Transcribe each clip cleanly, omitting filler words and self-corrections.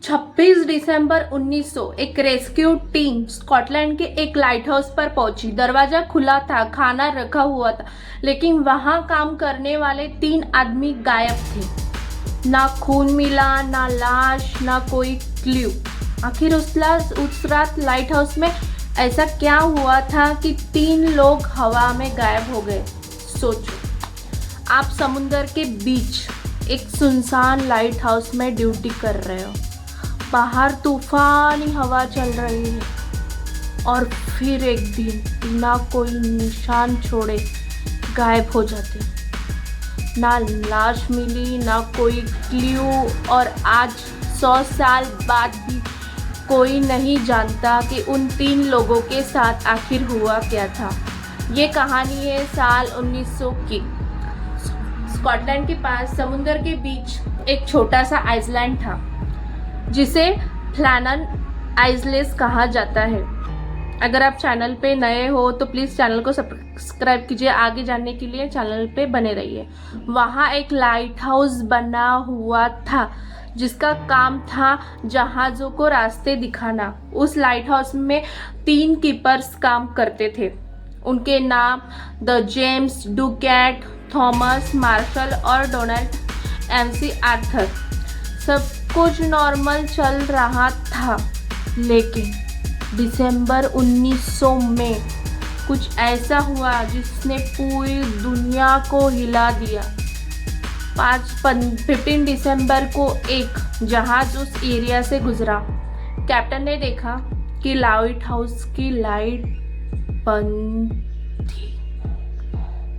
26 दिसंबर 1900 एक rescue team Scotland के एक लाइट हाउस पर पहुंची। दरवाजा खुला था, खाना रखा हुआ था, लेकिन वहां काम करने वाले 3 आदमी गायब थे। ना खून मिला, ना लाश, ना कोई क्ल्यू। आखिर उस रात लाइट हाउस में ऐसा क्या हुआ था कि 3 लोग हवा में गायब हो गए? सोचो, आप समुंदर के बीच एक सुनसान लाइट हाउस में ड्यूटी कर रहे हो, बाहर तूफानी हवा चल रही है, और फिर एक दिन बिना कोई निशान छोड़े गायब हो जाते। ना लाश मिली, ना कोई क्ल्यू, और आज 100 साल बाद भी कोई नहीं जानता कि उन 3 लोगों के साथ आखिर हुआ क्या था। ये कहानी है साल 1900 की। स्कॉटलैंड के पास समुंदर के बीच एक छोटा सा आइसलैंड था जिसे फ्लैनन आइसलेस कहा जाता है। अगर आप चैनल पे नए हो तो प्लीज़ चैनल को सब्सक्राइब कीजिए। आगे जानने के लिए चैनल पे बने रहिए। वहाँ एक लाइट हाउस बना हुआ था जिसका काम था जहाज़ों को रास्ते दिखाना। उस लाइट हाउस में 3 कीपर्स काम करते थे। उनके नाम द जेम्स डुकैट, थॉमस मार्शल और डोनाल्ड एमसी आर्थर। सब कुछ नॉर्मल चल रहा था, लेकिन दिसंबर 1900 में कुछ ऐसा हुआ जिसने पूरी दुनिया को हिला दिया। 15 दिसंबर को एक जहाज उस एरिया से गुजरा। कैप्टन ने देखा कि लाइट हाउस की लाइट बंद थी।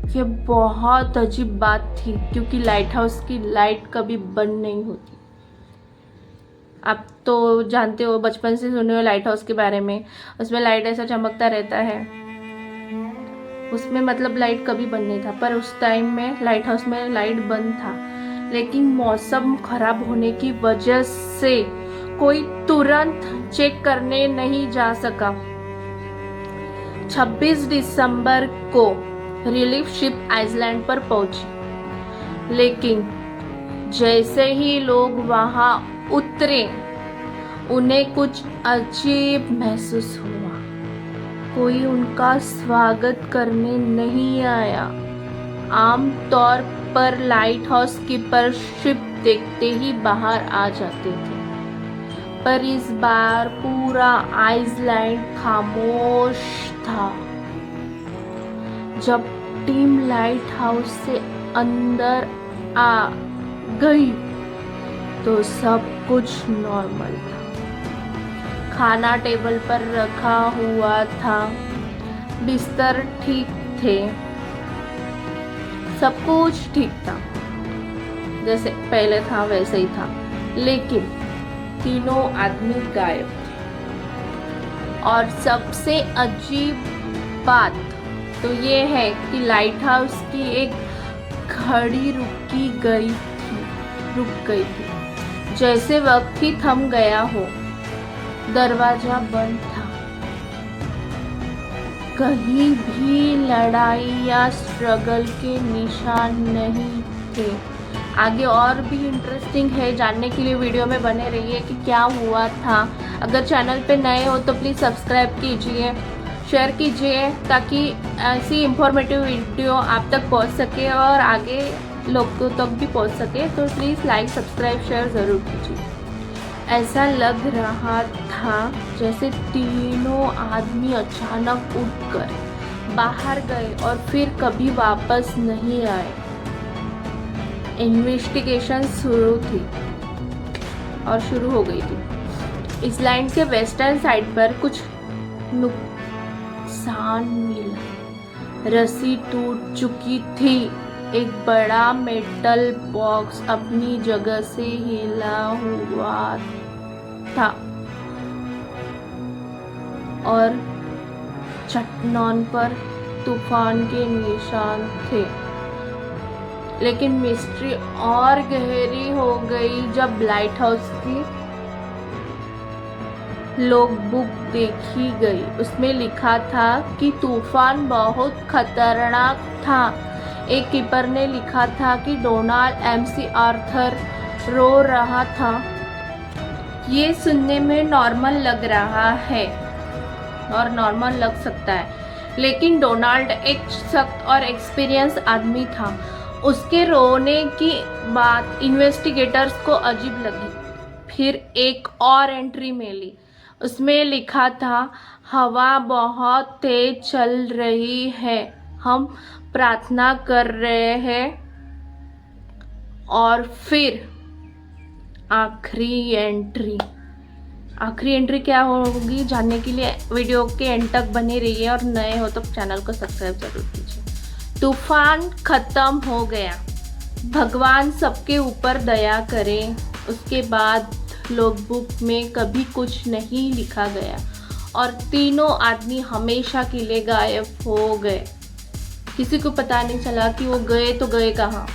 ये बहुत अजीब बात थी क्योंकि लाइट हाउस की लाइट कभी बंद नहीं होती। आप तो जानते हो, बचपन से सुने हो लाइट हाउस के बारे में। उसमें लाइट ऐसा चमकता रहता है, उसमें मतलब लाइट कभी बंद नहीं था। पर उस टाइम में लाइट हाउस में लाइट बंद था, लेकिन मौसम खराब होने की वजह से कोई तुरंत चेक करने नहीं जा सका। 26 दिसंबर को रिलीफ शिप आइसलैंड पर पहुंची, लेकिन जैसे ही लोग वहां उतरे उन्हें कुछ अजीब महसूस हुआ। कोई उनका स्वागत करने नहीं आया। आम तौर पर लाइट हाउस कीपर शिप देखते ही बाहर आ जाते थे, पर इस बार पूरा आइसलैंड खामोश था। जब टीम लाइट हाउस से अंदर आ गई तो सब कुछ नॉर्मल था। खाना टेबल पर रखा हुआ था, बिस्तर ठीक थे, सब कुछ ठीक था, जैसे पहले था वैसे ही था। लेकिन तीनों आदमी गायब थे। और सबसे अजीब बात तो ये है कि लाइट हाउस की एक घड़ी रुक गई थी, जैसे वक्त ही थम गया हो। दरवाजा बंद था। कहीं भी लड़ाई या स्ट्रगल के निशान नहीं थे। आगे और भी इंटरेस्टिंग है, जानने के लिए वीडियो में बने रहिए कि क्या हुआ था। अगर चैनल पे नए हो तो प्लीज़ सब्सक्राइब कीजिए, शेयर कीजिए, ताकि ऐसी इंफॉर्मेटिव वीडियो आप तक पहुंच सके और आगे लोगों तक भी पहुंच सके। तो प्लीज़ लाइक, सब्सक्राइब, शेयर ज़रूर कीजिए। ऐसा लग रहा था जैसे तीनों आदमी अचानक उठकर बाहर गए और फिर कभी वापस नहीं आए। इन्वेस्टिगेशन शुरू हो गई थी। इस लाइन के वेस्टर्न साइड पर कुछ नुकसान मिला। रस्सी टूट चुकी थी। एक बड़ा मेटल बॉक्स अपनी जगह से हिला हुआ था और चट्टान पर तूफान के निशान थे। लेकिन मिस्ट्री और गहरी हो गई जब लाइट हाउस की लॉग बुक देखी गई। उसमें लिखा था कि तूफान बहुत खतरनाक था। एक कीपर ने लिखा था कि डोनाल्ड एमसी आर्थर रो रहा था। ये सुनने में नॉर्मल लग रहा है और नॉर्मल लग सकता है, लेकिन डोनाल्ड एक सख्त और एक्सपीरियंस आदमी था। उसके रोने की बात इन्वेस्टिगेटर्स को अजीब लगी। फिर एक और एंट्री मिली। उसमें लिखा था, हवा बहुत तेज चल रही है, हम प्रार्थना कर रहे हैं। और फिर आखिरी एंट्री क्या होगी जानने के लिए वीडियो के एंड तक बने रहिए, और नए हो तो चैनल को सब्सक्राइब जरूर कीजिए। तूफान खत्म हो गया, भगवान सबके ऊपर दया करे। उसके बाद लॉग बुक में कभी कुछ नहीं लिखा गया और तीनों आदमी हमेशा के लिए गायब हो गए। किसी को पता नहीं चला कि वो गए तो गए कहाँ।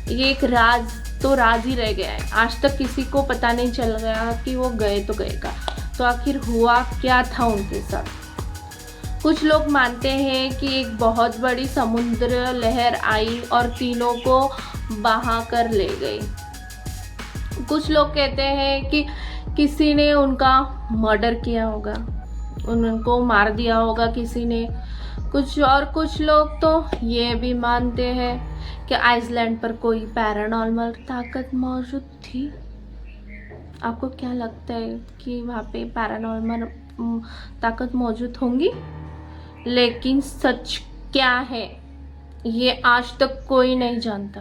ये एक राज ही रह गया है। आज तक किसी को पता नहीं चल गया कि वो गए तो गए कहाँ। तो आखिर हुआ क्या था उनके साथ। कुछ लोग मानते हैं कि एक बहुत बड़ी समुद्र लहर आई और तीनों को बहा कर ले गई। कुछ लोग कहते हैं कि किसी ने उनका मर्डर किया होगा, उनको मार दिया होगा किसी ने। कुछ लोग तो ये भी मानते हैं कि आइसलैंड पर कोई पैरानॉर्मल ताकत मौजूद थी। आपको क्या लगता है कि वहाँ पे पैरानॉर्मल ताकत मौजूद होंगी? लेकिन सच क्या है ये आज तक कोई नहीं जानता।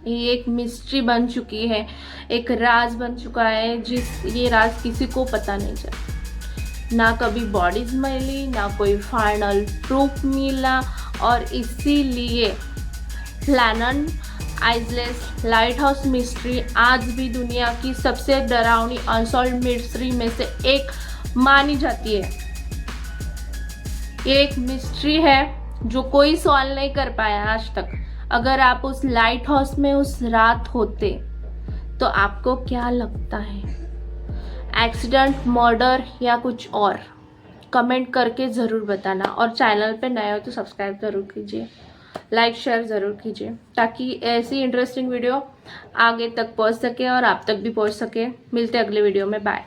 ये एक मिस्ट्री बन चुकी है, एक राज बन चुका है, ये राज किसी को पता नहीं चला। ना कभी बॉडीज मिली, ना कोई फाइनल प्रूफ मिला, और इसीलिए planet Iceland light house mystery आज भी दुनिया की सबसे डरावनी अनसॉल्व्ड मिस्ट्री में से एक मानी जाती है। ये एक मिस्ट्री है जो कोई सॉल्व नहीं कर पाया आज तक। अगर आप उस लाइट हाउस में उस रात होते तो आपको क्या लगता है? एक्सीडेंट, मर्डर या कुछ और? कमेंट करके ज़रूर बताना, और चैनल पे नए हो तो सब्सक्राइब ज़रूर कीजिए, लाइक शेयर ज़रूर कीजिए, ताकि ऐसी इंटरेस्टिंग वीडियो आगे तक पहुंच सके और आप तक भी पहुंच सके। मिलते हैं अगले वीडियो में। बाय।